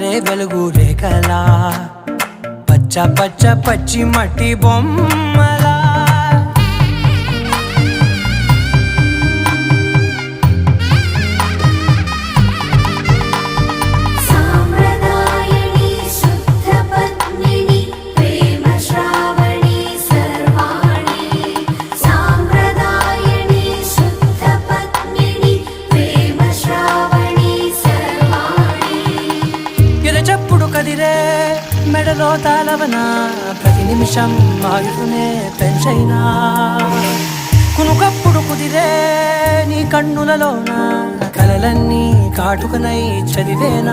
జారే వెలుగు రేఖలా పచ్చ పచ్చ పచ్చి మట్టి బొమ్మలా చెప్పుడు కదిరే మెడలో తాళవన ప్రతి నిమిషం ఆయుధునే పెంచైనా కునుకప్పుడు కుదిరే నీ కన్నులలోన కలలన్నీ కాటుకనై చదివేనా.